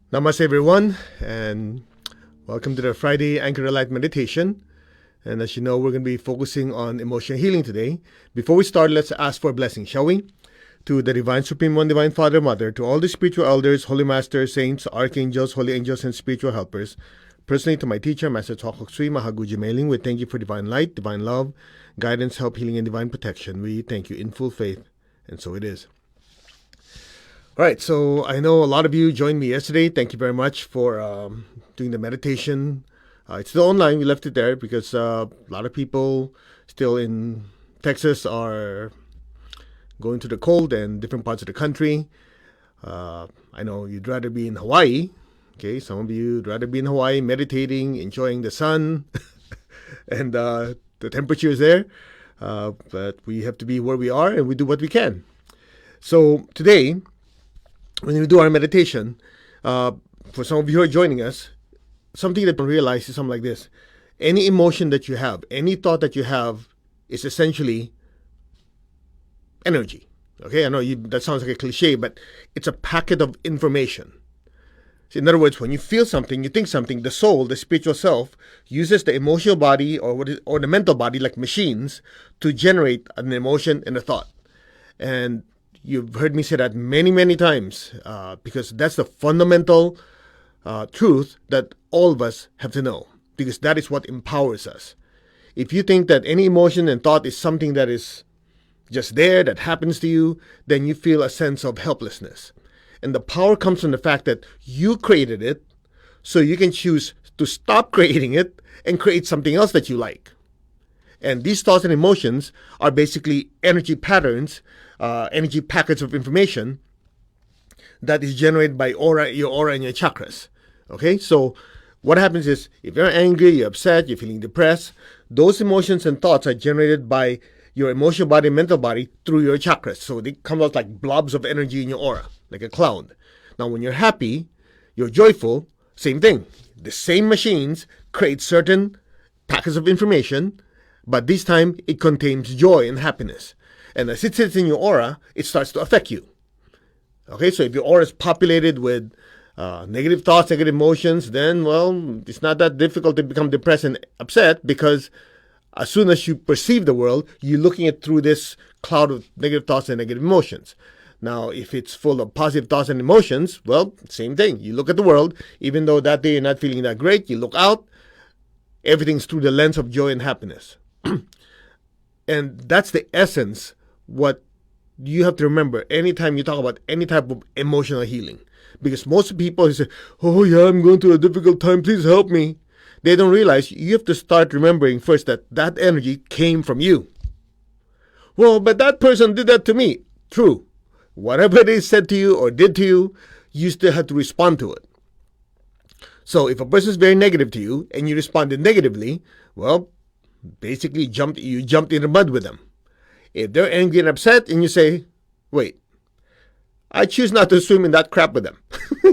Namaste, everyone, and welcome to the Friday Anchor Light Meditation. And as you know, we're going to be focusing on emotional healing today. Before we start, let's ask for a blessing, shall we? To the Divine Supreme One, Divine Father, Mother, to all the spiritual elders, holy masters, saints, archangels, holy angels, and spiritual helpers. Personally, to my teacher, Master Chokhok Sui Mahaguji Mailing, we thank you for divine light, divine love, guidance, help, healing, and divine protection. We thank you in full faith, and so it is. All right, so I know a lot of you joined me yesterday. Thank you very much for doing the meditation. It's still online. We left it there because a lot of people still in Texas are going to the cold and different parts of the country. I know you'd rather be in Hawaii. Okay, some of you would rather be in Hawaii meditating, enjoying the sun, and the temperature is there. But we have to be where we are and we do what we can. So today, when we do our meditation, for some of you who are joining us, something that you realize is something like this. Any emotion that you have, any thought that you have is essentially energy. Okay, I know that sounds like a cliche, but it's a packet of information. So in other words, when you feel something, you think something, the soul, the spiritual self, uses the emotional body or the mental body like machines to generate an emotion and a thought. And you've heard me say that many, many times because that's the fundamental truth that all of us have to know, because that is what empowers us. If you think that any emotion and thought is something that is just there, that happens to you, then you feel a sense of helplessness. And the power comes from the fact that you created it, so you can choose to stop creating it and create something else that you like. And these thoughts and emotions are basically energy patterns, energy packets of information that is generated by your aura and your chakras. Okay, so what happens is if you're angry, you're upset, you're feeling depressed, those emotions and thoughts are generated by your emotional body, mental body through your chakras. So they come out like blobs of energy in your aura, like a cloud. Now, when you're happy, you're joyful, same thing. The same machines create certain packets of information, but this time it contains joy and happiness. And as it sits in your aura, it starts to affect you. Okay, so if your aura is populated with negative thoughts, negative emotions, then, well, it's not that difficult to become depressed and upset, because as soon as you perceive the world, you're looking at through this cloud of negative thoughts and negative emotions. Now, if it's full of positive thoughts and emotions, well, same thing. You look at the world, even though that day you're not feeling that great, you look out, everything's through the lens of joy and happiness. And that's the essence, what you have to remember anytime you talk about any type of emotional healing. Because most people say, oh yeah, I'm going through a difficult time, please help me. They don't realize you have to start remembering first that that energy came from you. Well, but that person did that to me. True. Whatever they said to you or did to you, you still have to respond to it. So if a person is very negative to you and you responded negatively, well, basically you jumped in the mud with them. If they're angry and upset and you say, wait, I choose not to swim in that crap with them.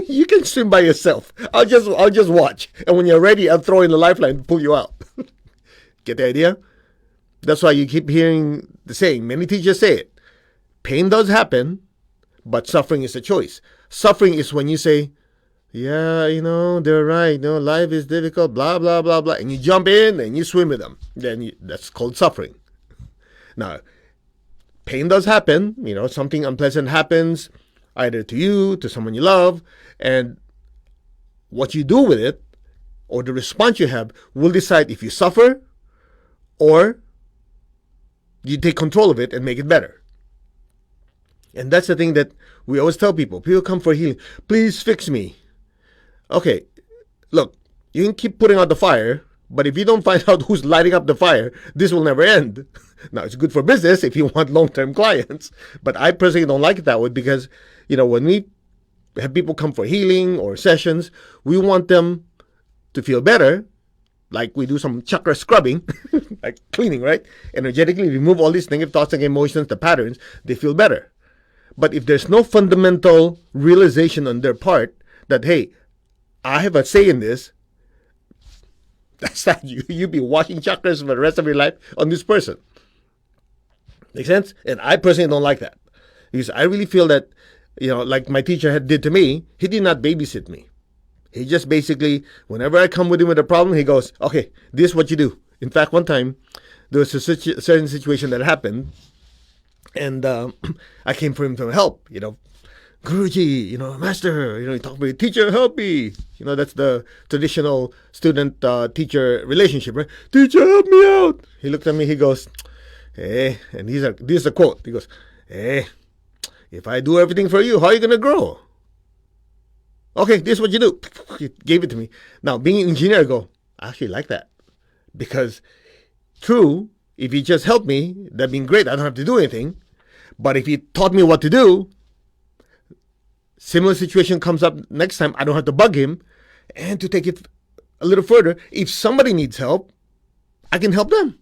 You can swim by yourself. I'll just watch. And when you're ready, I'll throw in the lifeline to pull you out. Get the idea? That's why you keep hearing the saying. Many teachers say it. Pain does happen, but suffering is a choice. Suffering is when you say, yeah, they're right. Life is difficult, blah, blah, blah, blah. And you jump in and you swim with them. Then that's called suffering. Now, pain does happen. Something unpleasant happens, either to you, to someone you love, and what you do with it, or the response you have, will decide if you suffer or you take control of it and make it better. And that's the thing that we always tell people. People come for healing. Please fix me. Okay, look, you can keep putting out the fire, but if you don't find out who's lighting up the fire, this will never end. Now, it's good for business if you want long-term clients, but I personally don't like it that way because, when we have people come for healing or sessions, we want them to feel better, like we do some chakra scrubbing, like cleaning, right? Energetically remove all these negative thoughts and emotions, the patterns, they feel better. But if there's no fundamental realization on their part that, hey, I have a say in this, that's not you. You'll be washing chakras for the rest of your life on this person. Make sense? And I personally don't like that. Because I really feel that, like my teacher did to me, he did not babysit me. He just basically, whenever I come with him with a problem, he goes, okay, this is what you do. In fact, one time, there was a certain situation that happened, and I came for him for help, Guruji, master, he talked to me, teacher, help me. That's the traditional student-teacher relationship, right? Teacher, help me out. He looked at me, he goes, hey, and this is a quote. He goes, hey, if I do everything for you, how are you going to grow? Okay, this is what you do. He gave it to me. Now, being an engineer, I go, I actually like that. Because, true, if he just helped me, that'd been great. I don't have to do anything. But if he taught me what to do, similar situation comes up next time, I don't have to bug him. And to take it a little further, if somebody needs help, I can help them.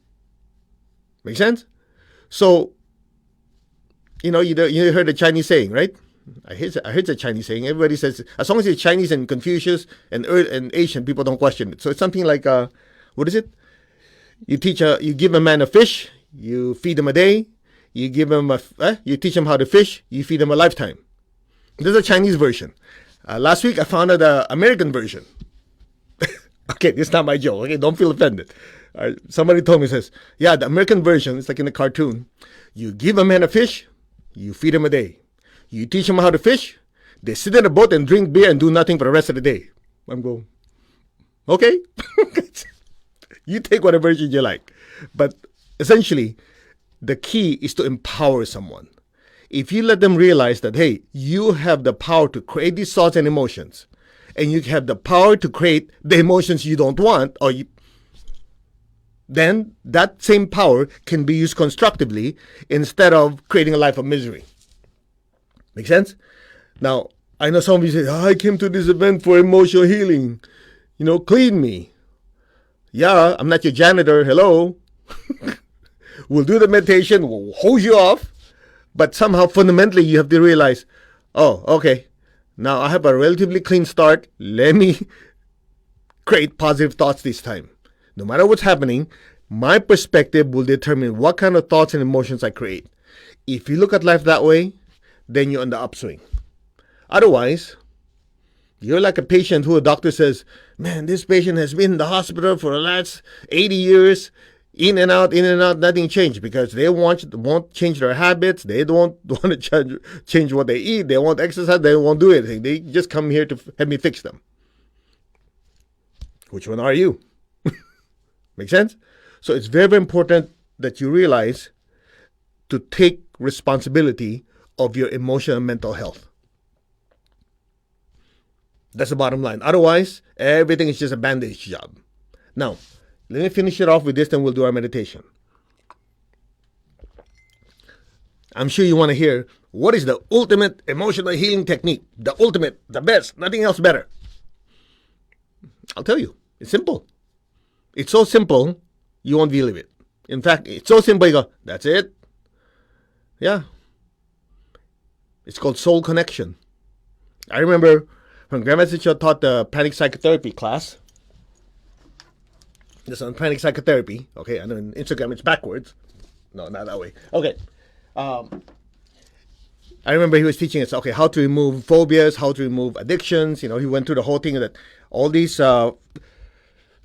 Make sense? So, you heard the Chinese saying, right? I heard the Chinese saying. Everybody says, as long as it's Chinese and Confucius and Asian, people don't question it. So it's something like, what is it? You give a man a fish, you feed him a day. You give him you teach him how to fish, you feed him a lifetime. This is a Chinese version. Last week I found out the American version. Okay, this is not my joke. Okay, don't feel offended. Somebody told me, says, yeah, the American version, it's like in a cartoon. You give a man a fish, you feed him a day. You teach him how to fish, they sit in a boat and drink beer and do nothing for the rest of the day. I'm going, okay. You take whatever version you like. But essentially, the key is to empower someone. If you let them realize that, hey, you have the power to create these thoughts and emotions, and you have the power to create the emotions you don't want, then that same power can be used constructively instead of creating a life of misery. Make sense? Now, I know some of you say, I came to this event for emotional healing. Clean me. Yeah, I'm not your janitor. Hello. We'll do the meditation. We'll hose you off. But somehow, fundamentally, you have to realize, oh, okay, now I have a relatively clean start. Let me create positive thoughts this time. No matter what's happening, my perspective will determine what kind of thoughts and emotions I create. If you look at life that way, then you're on the upswing. Otherwise, you're like a patient who a doctor says, man, this patient has been in the hospital for the last 80 years. In and out, nothing changed because they won't change their habits. They don't want to change what they eat. They won't exercise. They won't do anything. They just come here to have me fix them. Which one are you? Make sense? So it's very, very important that you realize to take responsibility of your emotional and mental health. That's the bottom line. Otherwise, everything is just a bandage job. Now, let me finish it off with this, then we'll do our meditation. I'm sure you want to hear, what is the ultimate emotional healing technique? The ultimate, the best, nothing else better. I'll tell you, it's simple. It's so simple, you won't believe it. In fact, it's so simple, you go, that's it? Yeah. It's called soul connection. I remember when Grandma Teacher taught the panic psychotherapy class. This on panic psychotherapy. Okay, I know in Instagram it's backwards. No, not that way. Okay. I remember he was teaching us, okay, how to remove phobias, how to remove addictions. He went through the whole thing that all these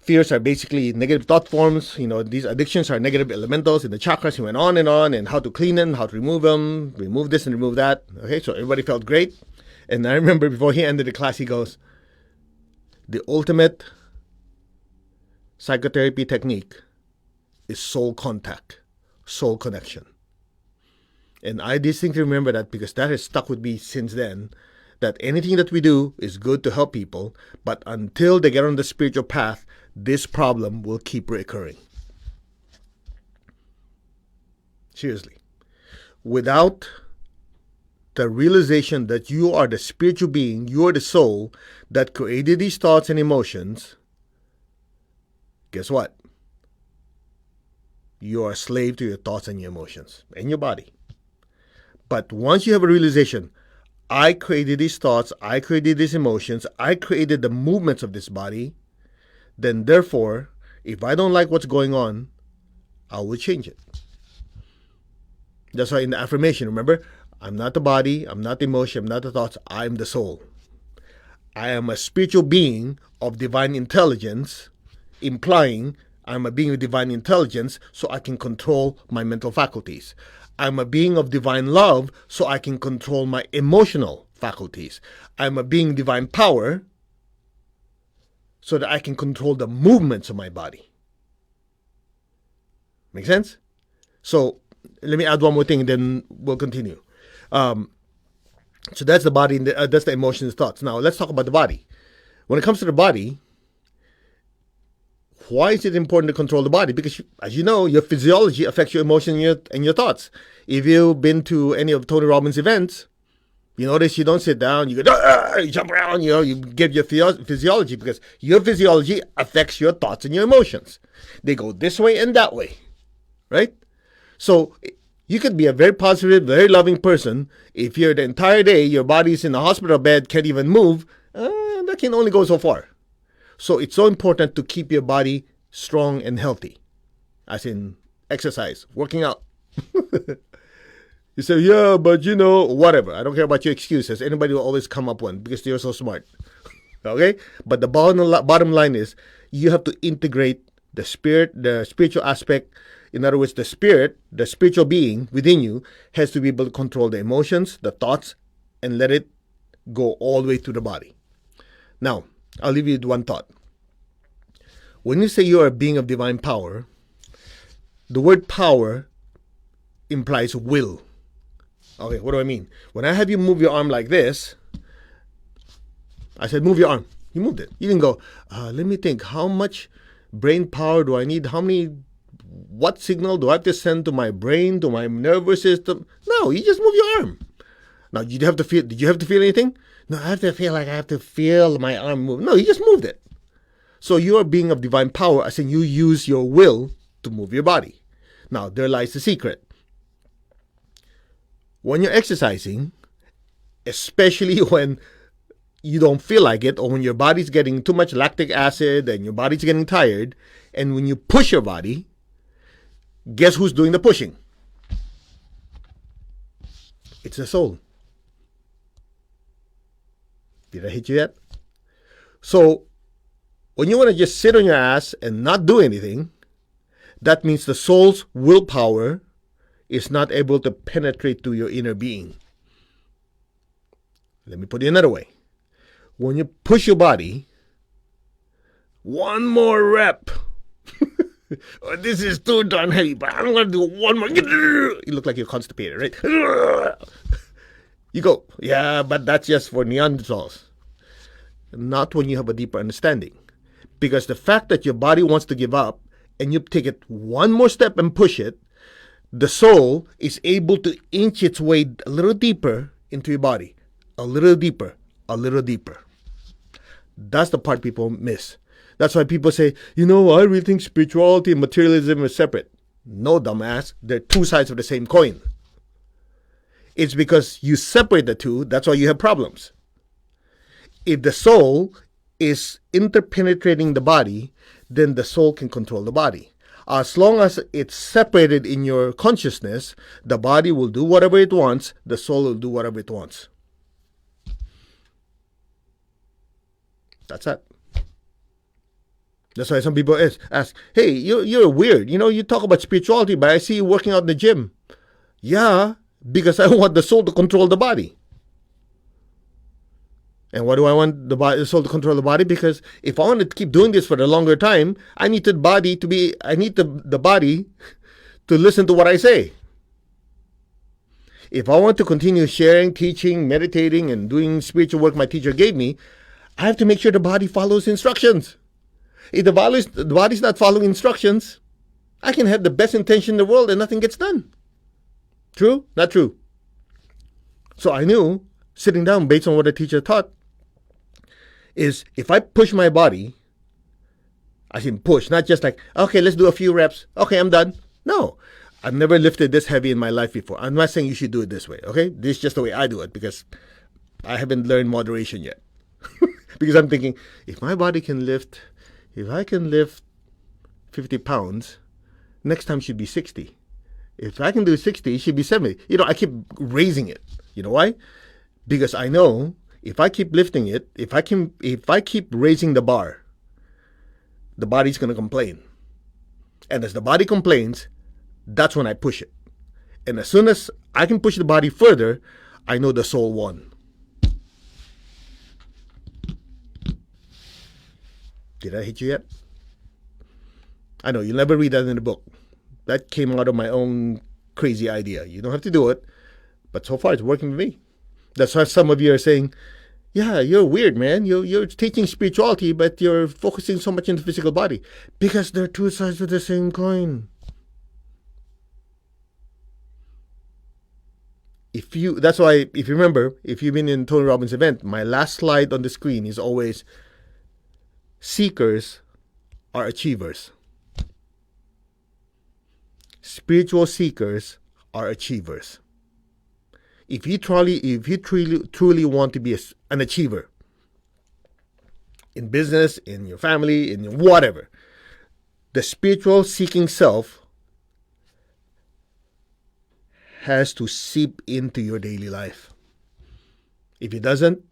fears are basically negative thought forms. These addictions are negative elementals in the chakras. He went on, and how to clean them, how to remove them, remove this and remove that. Okay, so everybody felt great. And I remember before he ended the class, he goes, the ultimate psychotherapy technique is soul contact, soul connection. And I distinctly remember that because that has stuck with me since then, that anything that we do is good to help people, but until they get on the spiritual path, this problem will keep recurring. Seriously. Without the realization that you are the spiritual being, you are the soul that created these thoughts and emotions, guess what? You are a slave to your thoughts and your emotions and your body. But once you have a realization, I created these thoughts, I created these emotions, I created the movements of this body, then therefore, if I don't like what's going on, I will change it. That's why in the affirmation, remember, I'm not the body, I'm not the emotion, I'm not the thoughts, I'm the soul. I am a spiritual being of divine intelligence, implying I'm a being of divine intelligence so I can control my mental faculties. I'm a being of divine love so I can control my emotional faculties. I'm a being of divine power so that I can control the movements of my body. Make sense? So let me add one more thing, and then we'll continue. So that's the body, and that's the emotions, thoughts. Now let's talk about the body. When it comes to the body, why is it important to control the body? Because, as you know, your physiology affects your emotions and your thoughts. If you've been to any of Tony Robbins' events, you notice you don't sit down, you go, you jump around, you give your physiology, because your physiology affects your thoughts and your emotions. They go this way and that way, right? So you could be a very positive, very loving person. If you're the entire day, your body's in a hospital bed, can't even move, that can only go so far. So it's so important to keep your body strong and healthy, as in exercise, working out. You say, yeah, but whatever. I don't care about your excuses. Anybody will always come up one because you're so smart. Okay? But the bottom line is you have to integrate the spirit, the spiritual aspect. In other words, the spirit, the spiritual being within you has to be able to control the emotions, the thoughts, and let it go all the way through the body. Now, I'll leave you with one thought. When you say you are a being of divine power, the word power implies will. Okay, what do I mean? When I have you move your arm like this, I said, move your arm. You moved it. You didn't go, let me think, how much brain power do I need? What signal do I have to send to my brain, to my nervous system? No, you just move your arm. Now, did you have to feel anything? No, I have to feel like I have to feel my arm move. No, you just moved it. So you're a being of divine power, as in you use your will to move your body. Now, there lies the secret. When you're exercising, especially when you don't feel like it, or when your body's getting too much lactic acid and your body's getting tired, and when you push your body, guess who's doing the pushing? It's the soul. Did I hit you yet? So, when you want to just sit on your ass and not do anything, that means the soul's willpower is not able to penetrate to your inner being. Let me put it another way. When you push your body, one more rep. Oh, this is too darn heavy, but I'm going to do one more. You look like you're constipated, right? You go, yeah, but that's just for Neanderthals. Not when you have a deeper understanding. Because the fact that your body wants to give up and you take it one more step and push it, the soul is able to inch its way a little deeper into your body. A little deeper, a little deeper. That's the part people miss. That's why people say, I really think spirituality and materialism are separate. No, dumbass. They're two sides of the same coin. It's because you separate the two, that's why you have problems. If the soul is interpenetrating the body, then the soul can control the body. As long as it's separated in your consciousness, the body will do whatever it wants, the soul will do whatever it wants. That's it. That's why some people ask, hey, you're weird. You talk about spirituality, but I see you working out in the gym. Yeah, because I want the soul to control the body. And why do I want the soul to control the body? Because if I want to keep doing this for a longer time, I need the body to listen to what I say. If I want to continue sharing, teaching, meditating, and doing spiritual work my teacher gave me, I have to make sure the body follows instructions. If the body's not following instructions, I can have the best intention in the world and nothing gets done. True? Not true. So I knew, sitting down based on what the teacher taught, is if I push my body, I mean push, not just like, okay, let's do a few reps. Okay, I'm done. No, I've never lifted this heavy in my life before. I'm not saying you should do it this way, okay? This is just the way I do it because I haven't learned moderation yet. Because I'm thinking, if I can lift 50 pounds, next time should be 60. If I can do 60, it should be 70. I keep raising it. You know why? Because I know If I keep lifting it, if I keep raising the bar, the body's going to complain. And as the body complains, that's when I push it. And as soon as I can push the body further, I know the soul won. Did I hit you yet? I know, you'll never read that in the book. That came out of my own crazy idea. You don't have to do it, but so far it's working for me. That's why some of you are saying, yeah, you're weird, man. You're teaching spirituality, but you're focusing so much on the physical body. Because they're two sides of the same coin. That's why, if you remember, if you've been in Tony Robbins' event, my last slide on the screen is always, seekers are achievers. Spiritual seekers are achievers. If you truly want to be an achiever in business, in your family, in whatever, the spiritual seeking self has to seep into your daily life. If it doesn't,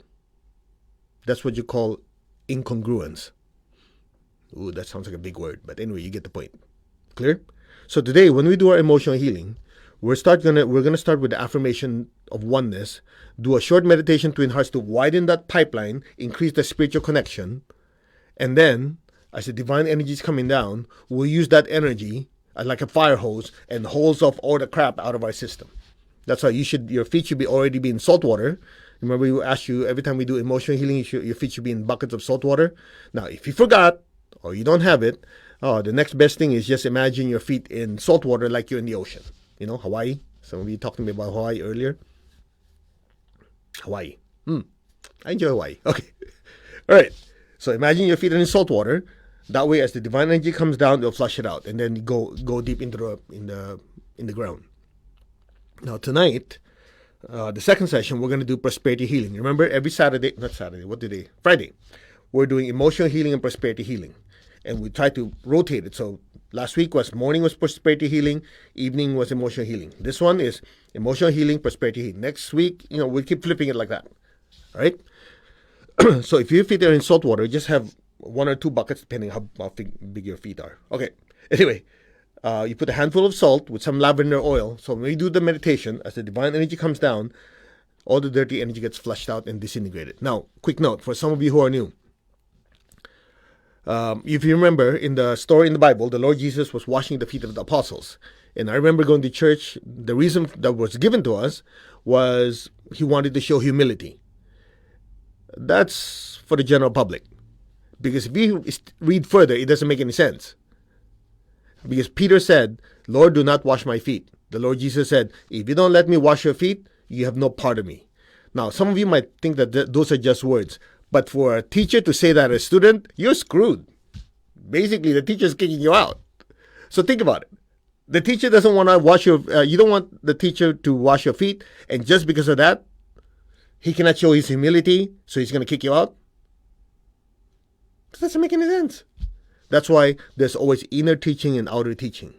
that's what you call incongruence. Ooh, that sounds like a big word, but anyway, you get the point. Clear? So today, when we do our emotional healing, we're gonna start with the affirmation of oneness, do a short meditation twin hearts to widen that pipeline, increase the spiritual connection, and then, as the divine energy is coming down, we'll use that energy like a fire hose and hose off all the crap out of our system. That's why your feet should already be in salt water. Remember, we asked you every time we do emotional healing, your feet should be in buckets of salt water. Now, if you forgot or you don't have it, the next best thing is just imagine your feet in salt water like you're in the ocean. You know, Hawaii. Some of you talked to me about Hawaii earlier. Hawaii. I enjoy Hawaii. Okay. All right. So imagine your feet are in salt water. That way, as the divine energy comes down, they'll flush it out, and then go deep into the ground. Now tonight, the second session, we're going to do prosperity healing. Remember, every Friday, we're doing emotional healing and prosperity healing, and we try to rotate it. So last week morning was prosperity healing, evening was emotional healing. This one is emotional healing, prosperity healing. Next week, we'll keep flipping it like that. All right. So if your feet are in salt water, just have 1 or 2 buckets, depending how big your feet are. Okay. Anyway, you put a handful of salt with some lavender oil. So when we do the meditation, as the divine energy comes down, all the dirty energy gets flushed out and disintegrated. Now, quick note for some of you who are new. If you remember, in the story in the Bible, the Lord Jesus was washing the feet of the apostles. And I remember going to church, the reason that was given to us was he wanted to show humility. That's for the general public. Because if you read further, it doesn't make any sense. Because Peter said, Lord, do not wash my feet. The Lord Jesus said, if you don't let me wash your feet, you have no part of me. Now, some of you might think that those are just words. But for a teacher to say that to a student, you're screwed. Basically, the teacher's kicking you out. So think about it. The teacher doesn't want to wash you don't want the teacher to wash your feet. And just because of that, he cannot show his humility, so he's going to kick you out. That doesn't make any sense. That's why there's always inner teaching and outer teaching.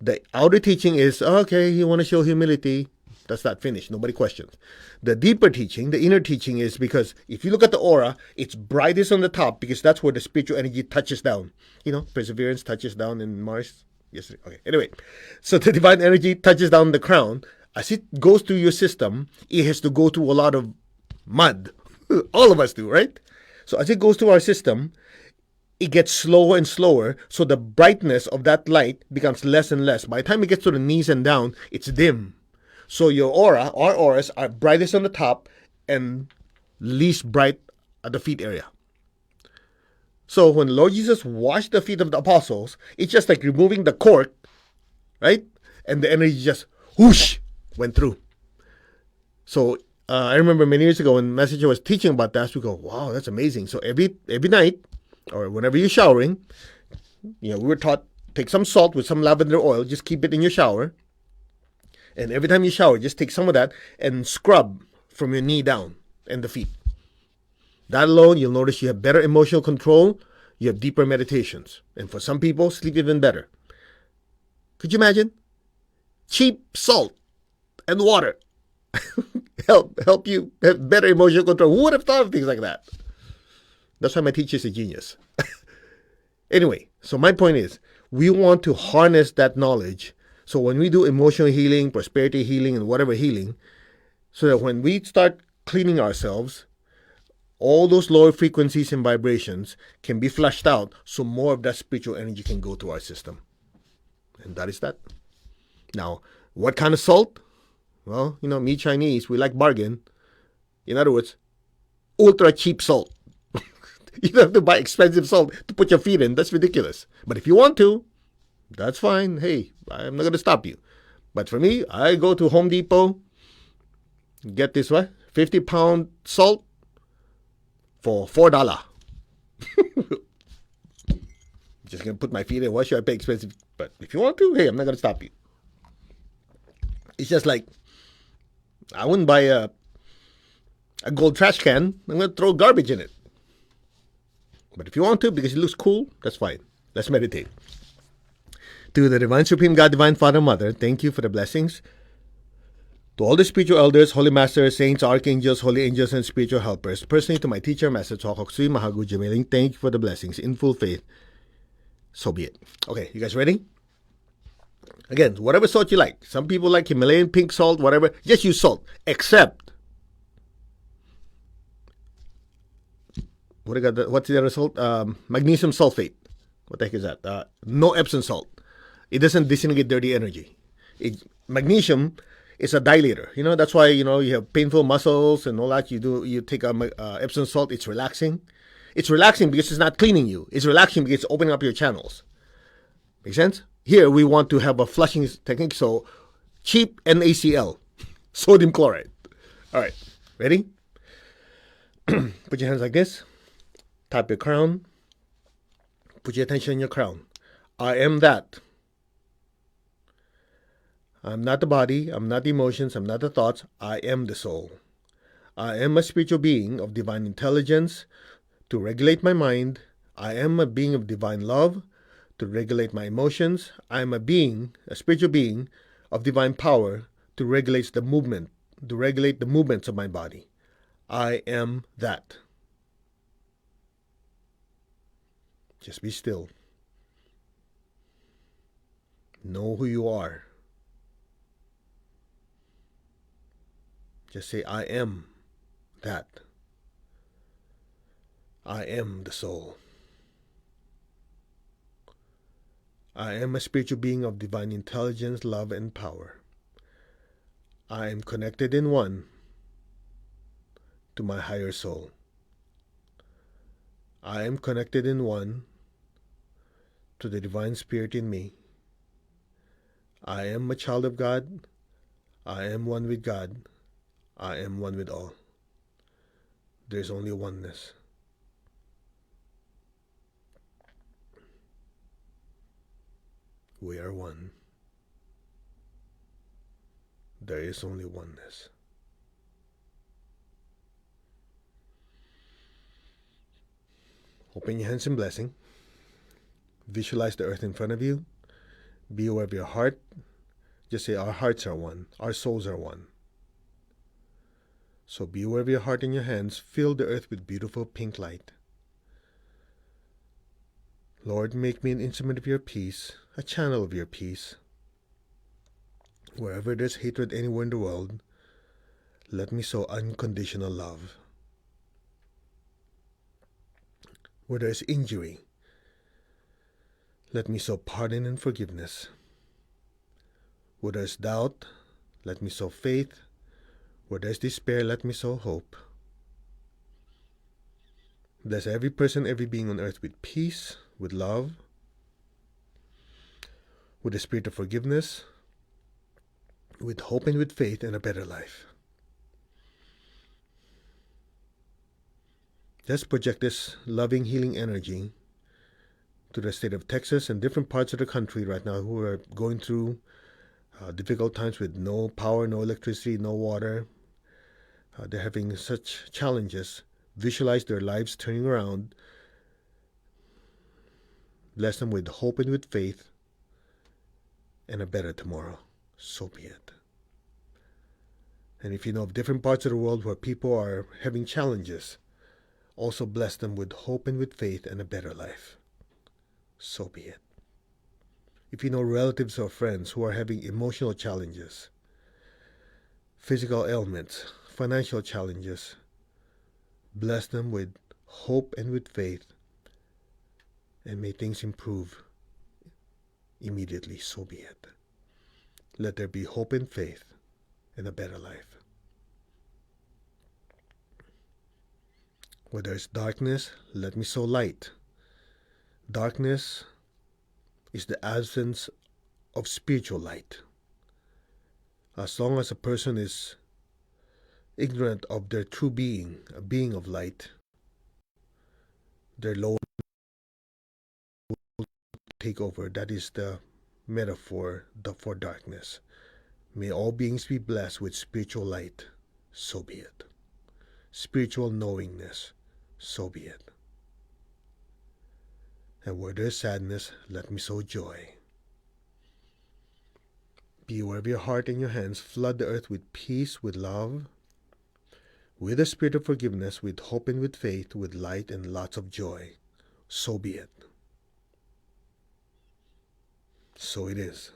The outer teaching is, okay, you want to show humility. That's not finished. Nobody questions. The deeper teaching, the inner teaching, is because if you look at the aura, it's brightest on the top because that's where the spiritual energy touches down. Perseverance touches down in Mars. Yes. Okay. Anyway, so the divine energy touches down the crown. As it goes through your system, it has to go through a lot of mud. All of us do, right? So as it goes through our system, it gets slower and slower. So the brightness of that light becomes less and less. By the time it gets to the knees and down, it's dim. So our auras are brightest on the top and least bright at the feet area. So when Lord Jesus washed the feet of the apostles, it's just like removing the cork, right? And the energy just whoosh went through. So I remember many years ago when Messenger was teaching about that, we go, wow, that's amazing. So every night or whenever you're showering, we were taught, take some salt with some lavender oil, just keep it in your shower. And every time you shower, just take some of that and scrub from your knee down and the feet. That alone, you'll notice you have better emotional control. You have deeper meditations. And for some people, sleep even better. Could you imagine? Cheap salt and water help you have better emotional control. Who would have thought of things like that? That's why my teacher's a genius. Anyway, so my point is, we want to harness that knowledge. So when we do emotional healing, prosperity healing, and whatever healing, so that when we start cleaning ourselves, all those lower frequencies and vibrations can be flushed out, so more of that spiritual energy can go to our system. And that is that. Now, what kind of salt? Well, me Chinese, we like bargain. In other words, ultra cheap salt. You don't have to buy expensive salt to put your feet in. That's ridiculous. But if you want to, that's fine. Hey, I'm not going to stop you. But for me, I go to Home Depot, get this 50-pound salt for $4. Just going to put my feet in. Why should I pay expensive? But if you want to, hey, I'm not going to stop you. It's just like, I wouldn't buy a gold trash can. I'm going to throw garbage in it. But if you want to, because it looks cool, that's fine. Let's meditate. To the Divine Supreme God, Divine Father, Mother, thank you for the blessings. To all the spiritual elders, holy masters, saints, archangels, holy angels, and spiritual helpers. Personally, to my teacher, Master Choa Kok Sui Mahagu Jamiling, thank you for the blessings. In full faith, so be it. Okay, you guys ready? Again, whatever salt you like. Some people like Himalayan pink salt, whatever. Just use salt. Except, what's the other salt? Magnesium sulfate. What the heck is that? No Epsom salt. It doesn't disintegrate dirty energy. Magnesium is a dilator. That's why, you have painful muscles and all that. You take Epsom salt. It's relaxing. It's relaxing because it's not cleaning you. It's relaxing because it's opening up your channels. Make sense? Here, we want to have a flushing technique. So, cheap NaCl, sodium chloride. All right. Ready? Put your hands like this. Tap your crown. Put your attention on your crown. I am that. I'm not the body. I'm not the emotions. I'm not the thoughts. I am the soul. I am a spiritual being of divine intelligence to regulate my mind. I am a being of divine love to regulate my emotions. I am a spiritual being of divine power to regulate the movements of my body. I am that. Just be still. Know who you are. Just say, I am that. I am the soul. I am a spiritual being of divine intelligence, love, and power. I am connected in one to my higher soul. I am connected in one to the divine spirit in me. I am a child of God. I am one with God. I am one with all. There is only oneness. We are one. There is only oneness. Open your hands in blessing. Visualize the earth in front of you. Be aware of your heart. Just say, our hearts are one. Our souls are one. So be aware of your heart and your hands. Fill the earth with beautiful pink light. Lord, make me an instrument of your peace, a channel of your peace. Wherever there's hatred anywhere in the world, let me sow unconditional love. Where there's injury, let me sow pardon and forgiveness. Where there's doubt, let me sow faith. Where there's despair, let me sow hope. Bless every person, every being on earth with peace, with love, with the spirit of forgiveness, with hope and with faith and a better life. Let's project this loving, healing energy to the state of Texas and different parts of the country right now who are going through difficult times with no power, no electricity, no water. They're having such challenges. Visualize their lives turning around. Bless them with hope and with faith and a better tomorrow. So be it. And if you know of different parts of the world where people are having challenges, also bless them with hope and with faith and a better life. So be it. If you know relatives or friends who are having emotional challenges, physical ailments, financial challenges, bless them with hope and with faith, and may things improve immediately. So be it. Let there be hope and faith and a better life. Where there is darkness, let me sow light. Darkness is the absence of spiritual light. As long as a person is ignorant of their true being, a being of light, their lower will take over. That is the metaphor for darkness. May all beings be blessed with spiritual light. So be it. Spiritual knowingness. So be it. And where there is sadness, let me sow joy. Be aware of your heart and your hands. Flood the earth with peace, with love, with a spirit of forgiveness, with hope and with faith, with light and lots of joy. So be it. So it is.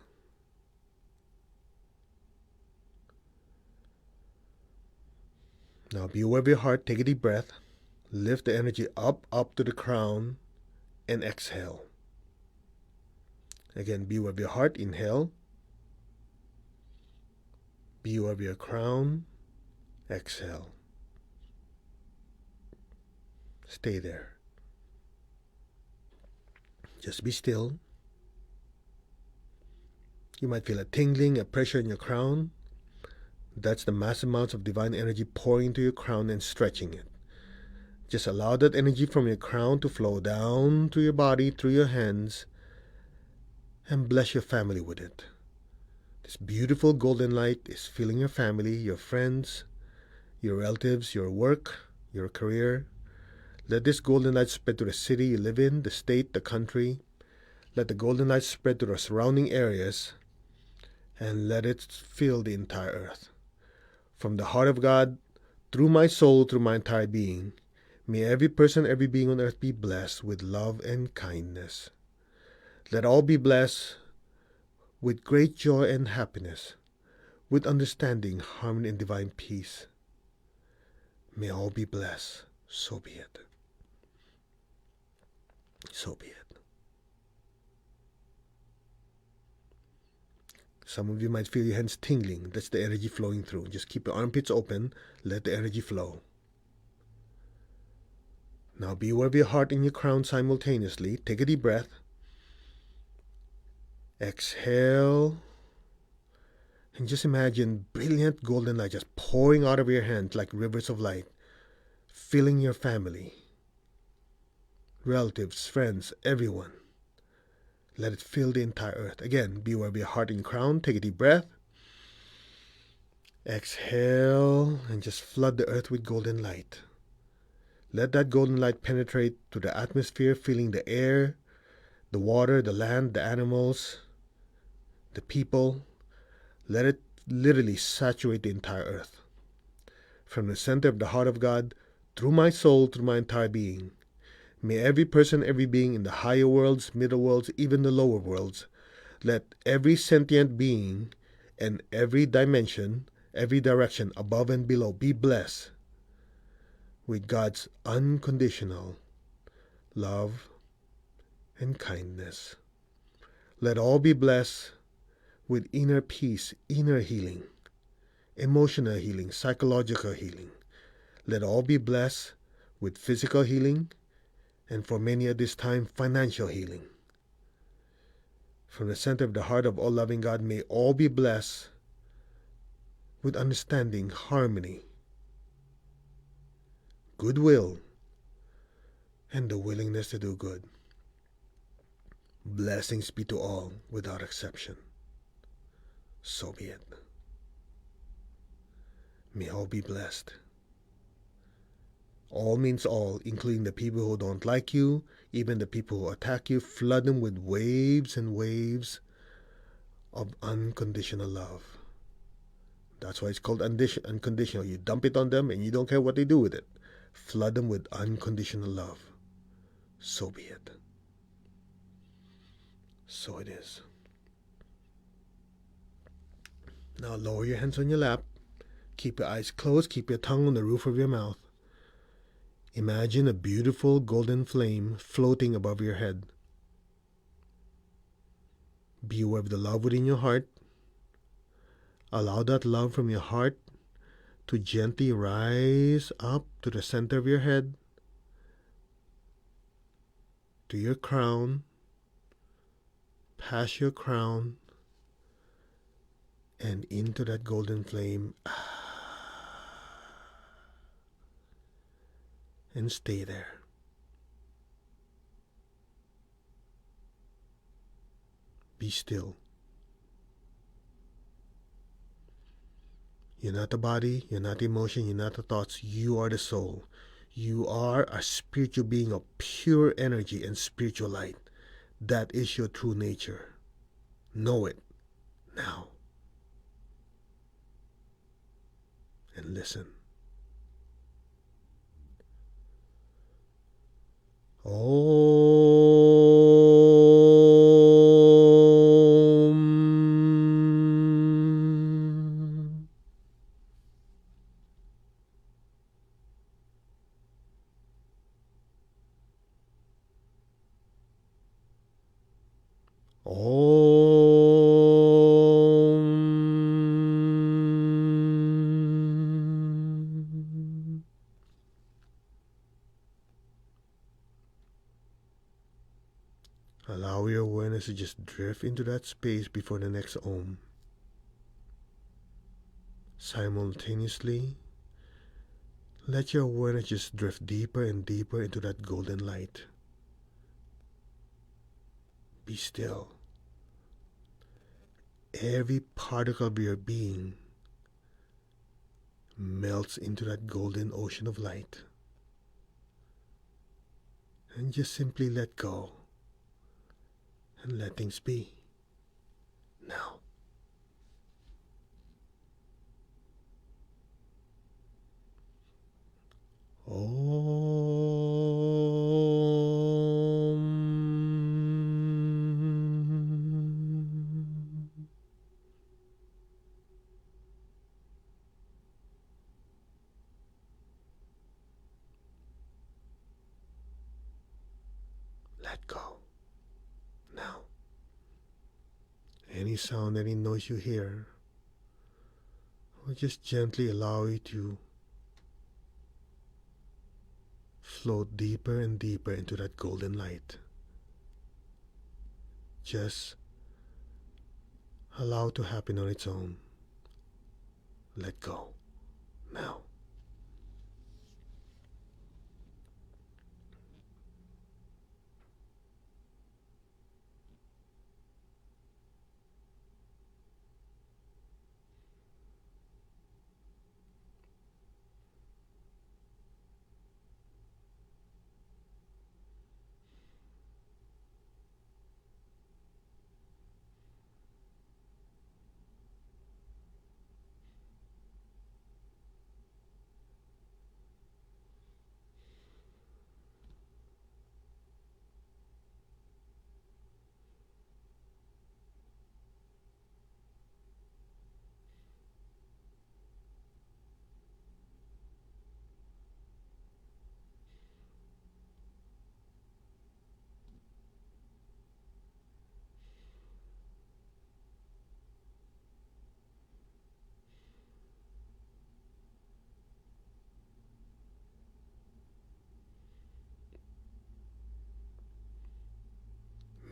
Now be aware of your heart. Take a deep breath. Lift the energy up to the crown, and exhale. Again, be aware of your heart. Inhale. Be aware of your crown. Exhale. Stay there. Just be still. You might feel a tingling, a pressure in your crown. That's the massive amounts of divine energy pouring into your crown and stretching it. Just allow that energy from your crown to flow down to your body, through your hands, and bless your family with it. This beautiful golden light is filling your family, your friends, your relatives, your work, your career. Let this golden light spread to the city you live in, the state, the country. Let the golden light spread to the surrounding areas, and let it fill the entire earth. From the heart of God, through my soul, through my entire being, may every person, every being on earth be blessed with love and kindness. Let all be blessed with great joy and happiness, with understanding, harmony, and divine peace. May all be blessed. So be it. So be it. Some of you might feel your hands tingling. That's the energy flowing through. Just keep your armpits open. Let the energy flow. Now be aware of your heart and your crown simultaneously. Take a deep breath. Exhale. And just imagine brilliant golden light just pouring out of your hands like rivers of light, filling your family, relatives, friends, everyone. Let it fill the entire earth. Again, be aware of your heart and crown. Take a deep breath. Exhale and just flood the earth with golden light. Let that golden light penetrate to the atmosphere, filling the air, the water, the land, the animals, the people. Let it literally saturate the entire earth. From the center of the heart of God, through my soul, through my entire being, may every person, every being in the higher worlds, middle worlds, even the lower worlds, let every sentient being and every dimension, every direction, above and below, be blessed with God's unconditional love and kindness. Let all be blessed with inner peace, inner healing, emotional healing, psychological healing. Let all be blessed with physical healing, and for many at this time, financial healing. From the center of the heart of all loving God, may all be blessed with understanding, harmony, goodwill, and the willingness to do good. Blessings be to all without exception. So be it. May all be blessed. All means all, including the people who don't like you, even the people who attack you. Flood them with waves and waves of unconditional love. That's why it's called unconditional. You dump it on them and you don't care what they do with it. Flood them with unconditional love. So be it. So it is. Now lower your hands on your lap. Keep your eyes closed. Keep your tongue on the roof of your mouth. Imagine a beautiful golden flame floating above your head. Be aware of the love within your heart. Allow that love from your heart to gently rise up to the center of your head, to your crown, past your crown, and into that golden flame. And stay there. Be still. You're not the body, you're not the emotion, you're not the thoughts, you are the soul. You are a spiritual being of pure energy and spiritual light. That is your true nature. Know it now. And listen. Allow your awareness to just drift into that space before the next Om. Simultaneously, let your awareness just drift deeper and deeper into that golden light. Be still. Every particle of your being melts into that golden ocean of light. And just simply let go. And let things be. Now. Let go. Now. Any sound, any noise you hear, will just gently allow you to float deeper and deeper into that golden light. Just allow it to happen on its own. Let go. Now.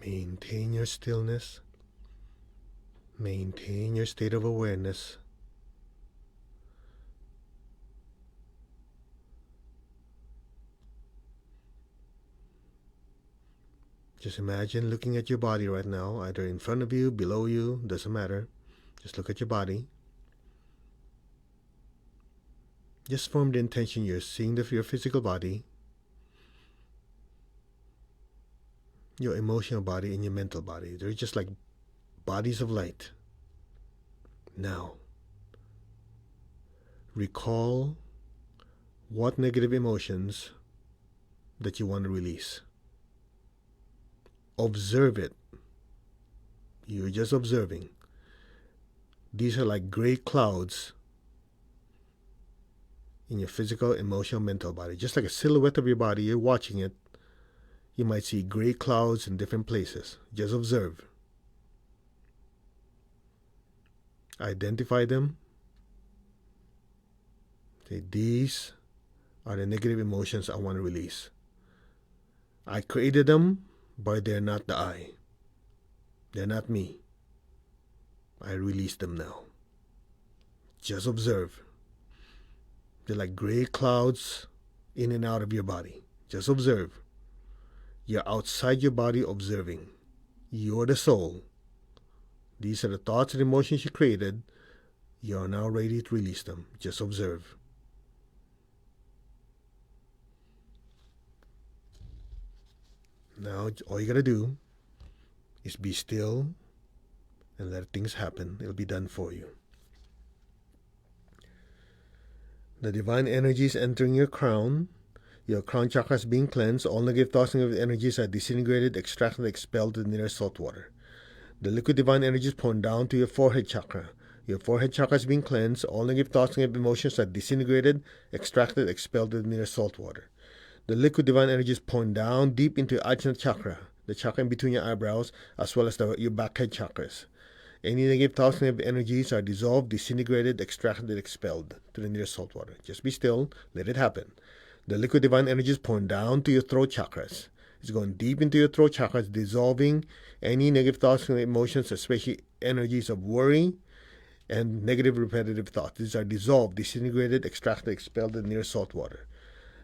Maintain your stillness. Maintain your state of awareness. Just imagine looking at your body right now, either in front of you, below you, doesn't matter. Just look at your body. Just form the intention you're seeing your physical body, your emotional body, and your mental body. They're just like bodies of light. Now, Recall what negative emotions that you want to release. Observe it. You're just observing. These are like gray clouds in your physical, emotional, mental body. Just like a silhouette of your body, you're watching it. You might see gray clouds in different places. Just observe. Identify them. Say, these are the negative emotions I want to release. I created them, but they're not the I. They're not me. I release them now. Just observe. They're like gray clouds in and out of your body. Just observe. You're outside your body observing. You're the soul. These are the thoughts and emotions you created. You are now ready to release them. Just observe. Now, all you gotta do is be still and let things happen. It'll be done for you. The divine energy is entering your crown. Your crown chakra is being cleansed. All negative thoughts and negative energies are disintegrated, extracted, expelled in the nearest salt water. The liquid divine energy is pouring down to your forehead chakra. Your forehead chakra is being cleansed. All negative thoughts and negative emotions are disintegrated, extracted, expelled in the nearest salt water. The liquid divine energy is pouring down deep into your Ajna chakra, the chakra in between your eyebrows, as well as your back head chakras. Any negative thoughts and negative energies are dissolved, disintegrated, extracted, and expelled to the nearest salt water. Just be still, let it happen. The liquid divine energy is pouring down to your throat chakras. It's going deep into your throat chakras, dissolving any negative thoughts and emotions, especially energies of worry and negative repetitive thoughts. These are dissolved, disintegrated, extracted, expelled in the nearest salt water.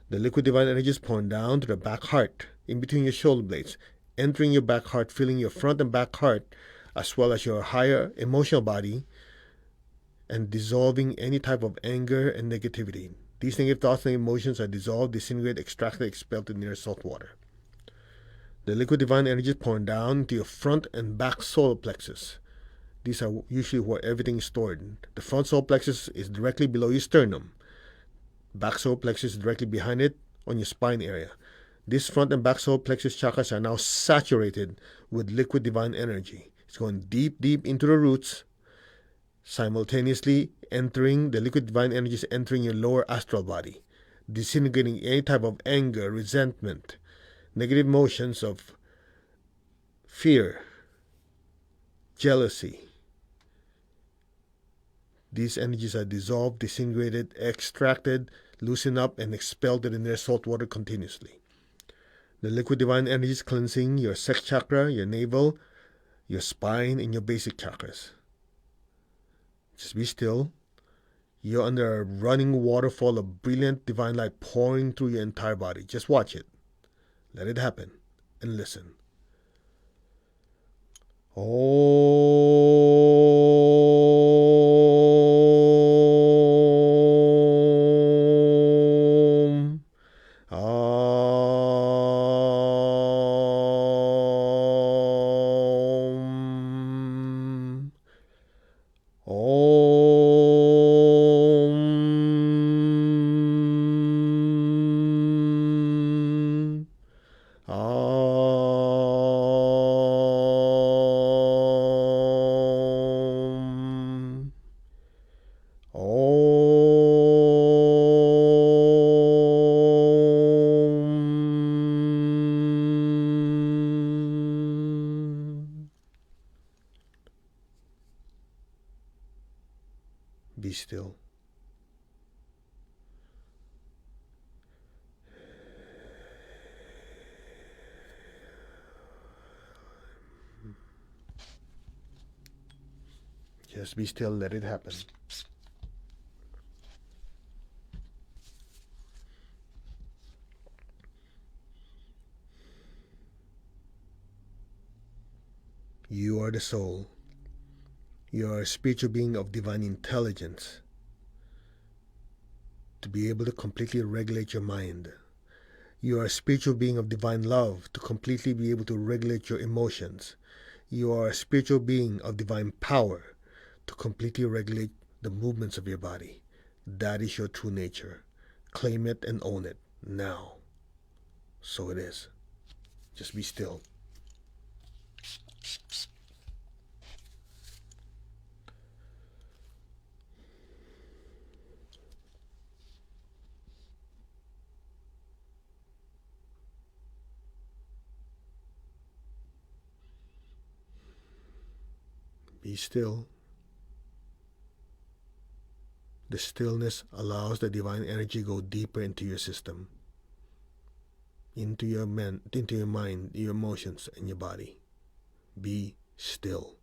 The liquid divine energy is pouring down to the back heart, in between your shoulder blades, entering your back heart, filling your front and back heart, as well as your higher emotional body, and dissolving any type of anger and negativity. These negative thoughts and emotions are dissolved, disintegrated, extracted, expelled to near salt water. The liquid divine energy is pouring down to your front and back solar plexus. These are usually where everything is stored. The front solar plexus is directly below your sternum. Back solar plexus is directly behind it on your spine area. This front and back solar plexus chakras are now saturated with liquid divine energy. It's going deep, deep into the roots, simultaneously entering, the liquid divine energy is entering your lower astral body, disintegrating any type of anger, resentment, negative emotions of fear, jealousy. These energies are dissolved, disintegrated, extracted, loosened up, and expelled in their salt water continuously. The liquid divine energy is cleansing your sex chakra, your navel, your spine, and your basic chakras. Just be still. You're under a running waterfall of brilliant divine light pouring through your entire body. Just watch it. Let it happen. And listen. Om. Om. Om. Be still. Just be still, let it happen. You are the soul. You are a spiritual being of divine intelligence to be able to completely regulate your mind. You are a spiritual being of divine love to completely be able to regulate your emotions. You are a spiritual being of divine power to completely regulate the movements of your body. That is your true nature. Claim it and own it now. So it is. Just be still. Be still. The stillness allows the divine energy go deeper into your system, into your mind, your emotions, and your body. Be still.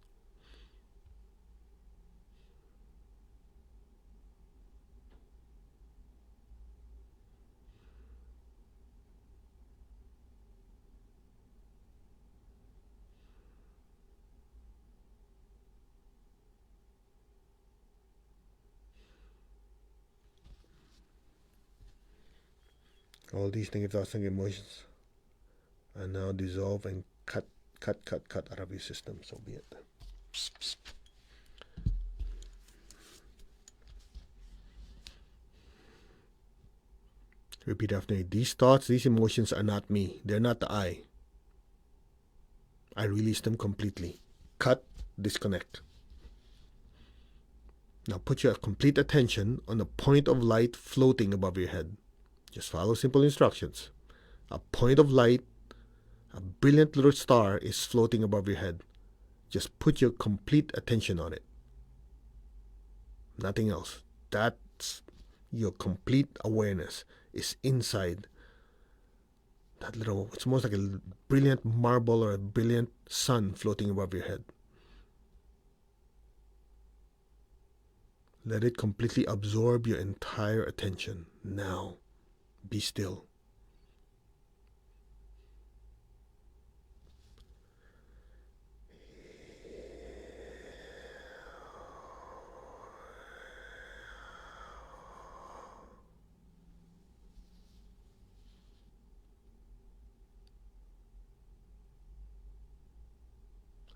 All these negative thoughts and emotions are now dissolved and cut out of your system. So be it. Repeat after me. These thoughts, these emotions are not me. They're not the I. I release them completely. Cut, disconnect. Now put your complete attention on a point of light floating above your head. Just follow simple instructions. A point of light, a brilliant little star is floating above your head. Just put your complete attention on it. Nothing else. That's your complete awareness is inside that little, it's almost like a brilliant marble or a brilliant sun floating above your head. Let it completely absorb your entire attention. Now, be still.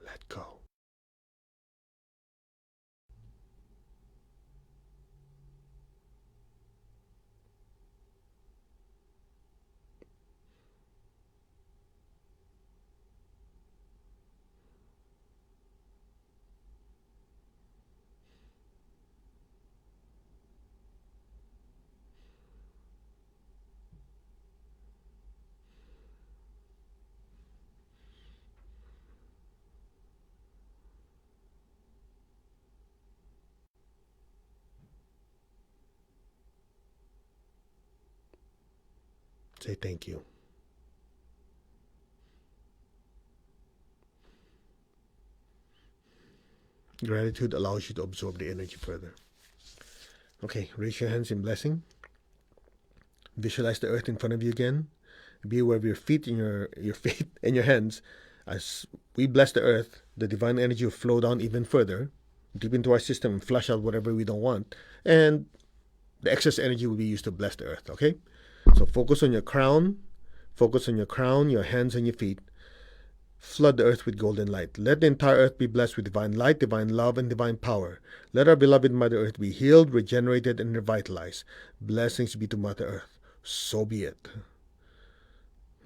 Let go. Say thank you. Gratitude allows you to absorb the energy further. Okay, raise your hands in blessing. Visualize the earth in front of you again. Be aware of your feet and your feet and your hands. As we bless the earth, the divine energy will flow down even further, deep into our system and flush out whatever we don't want. And the excess energy will be used to bless the earth, okay? So focus on your crown. Focus on your crown, your hands, and your feet. Flood the earth with golden light. Let the entire earth be blessed with divine light, divine love, and divine power. Let our beloved Mother Earth be healed, regenerated, and revitalized. Blessings be to Mother Earth. So be it.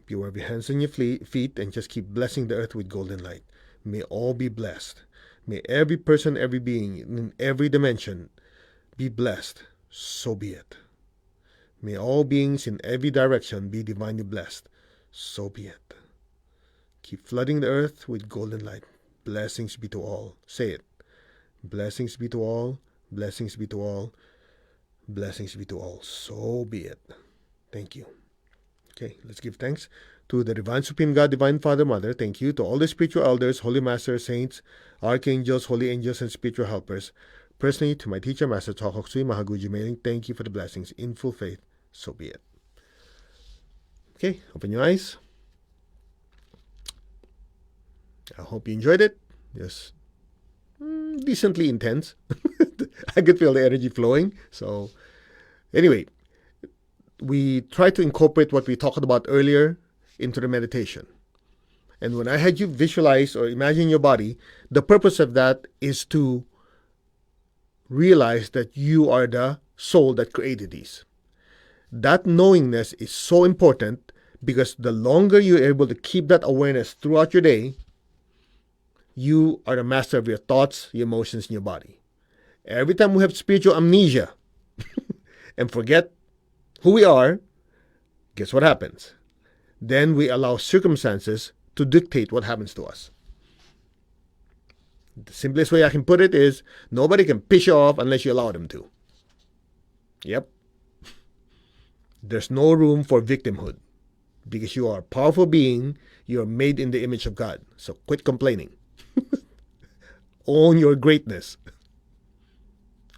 Be aware of your hands and your feet and just keep blessing the earth with golden light. May all be blessed. May every person, every being, in every dimension be blessed. So be it. May all beings in every direction be divinely blessed. So be it. Keep flooding the earth with golden light. Blessings be to all. Say it. Blessings be to all. Blessings be to all. Blessings be to all. So be it. Thank you. Okay, let's give thanks to the Divine Supreme God, Divine Father, Mother. Thank you to all the spiritual elders, Holy Masters, Saints, Archangels, Holy Angels, and spiritual helpers. Personally, to my teacher, Master Chokhok Sui Mahaguji Mailing, thank you for the blessings. In full faith, so be it. Okay, open your eyes. I hope you enjoyed it. Yes, decently intense. I could feel the energy flowing. So, anyway, we try to incorporate what we talked about earlier into the meditation. And when I had you visualize or imagine your body, the purpose of that is to realize that you are the soul that created these. That knowingness is so important because the longer you're able to keep that awareness throughout your day, you are the master of your thoughts, your emotions, and your body. Every time we have spiritual amnesia and forget who we are, guess what happens? Then we allow circumstances to dictate what happens to us. The simplest way I can put it is nobody can piss you off unless you allow them to. Yep. There's no room for victimhood because you are a powerful being. You are made in the image of God. So quit complaining. Own your greatness.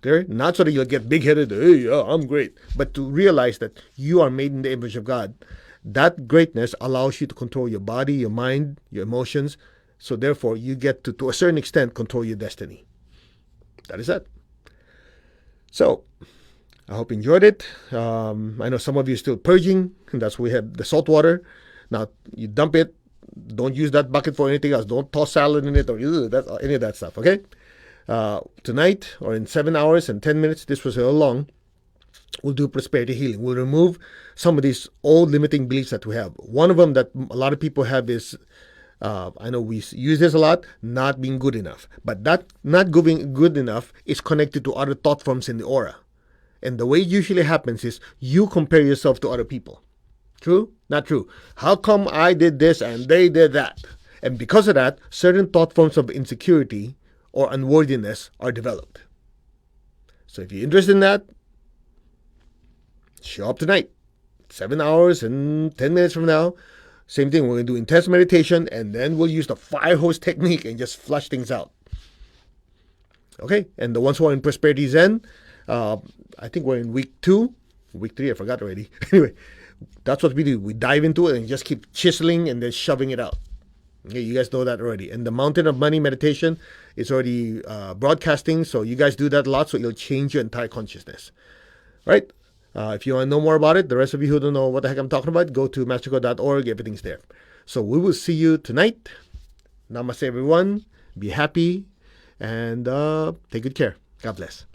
Clear? Not so that you'll get big-headed, hey, yeah, I'm great. But to realize that you are made in the image of God. That greatness allows you to control your body, your mind, your emotions. So therefore, you get to a certain extent, control your destiny. That is it. So, I hope you enjoyed it. I know some of you are still purging. And that's why we have the salt water. Now, you dump it. Don't use that bucket for anything else. Don't toss salad in it or any of that stuff, okay? Tonight, or in 7 hours and 10 minutes, this was a little long, we'll do prosperity healing. We'll remove some of these old limiting beliefs that we have. One of them that a lot of people have is, I know we use this a lot, not being good enough. But that not being good enough is connected to other thought forms in the aura. And the way it usually happens is you compare yourself to other people. True? Not true. How come I did this and they did that? And because of that, certain thought forms of insecurity or unworthiness are developed. So if you're interested in that, show up tonight. 7 hours and 10 minutes from now. Same thing, we're going to do intense meditation and then we'll use the fire hose technique and just flush things out. Okay? And the ones who are in Prosperity Zen, I think we're in week 2. Week 3, I forgot already. Anyway, that's what we do. We dive into it and just keep chiseling and then shoving it out. Okay, you guys know that already. And the Mountain of Money meditation is already broadcasting, so you guys do that a lot, so it'll change your entire consciousness. Right? If you want to know more about it, the rest of you who don't know what the heck I'm talking about, go to mastercode.org. Everything's there. So we will see you tonight. Namaste, everyone. Be happy and take good care. God bless.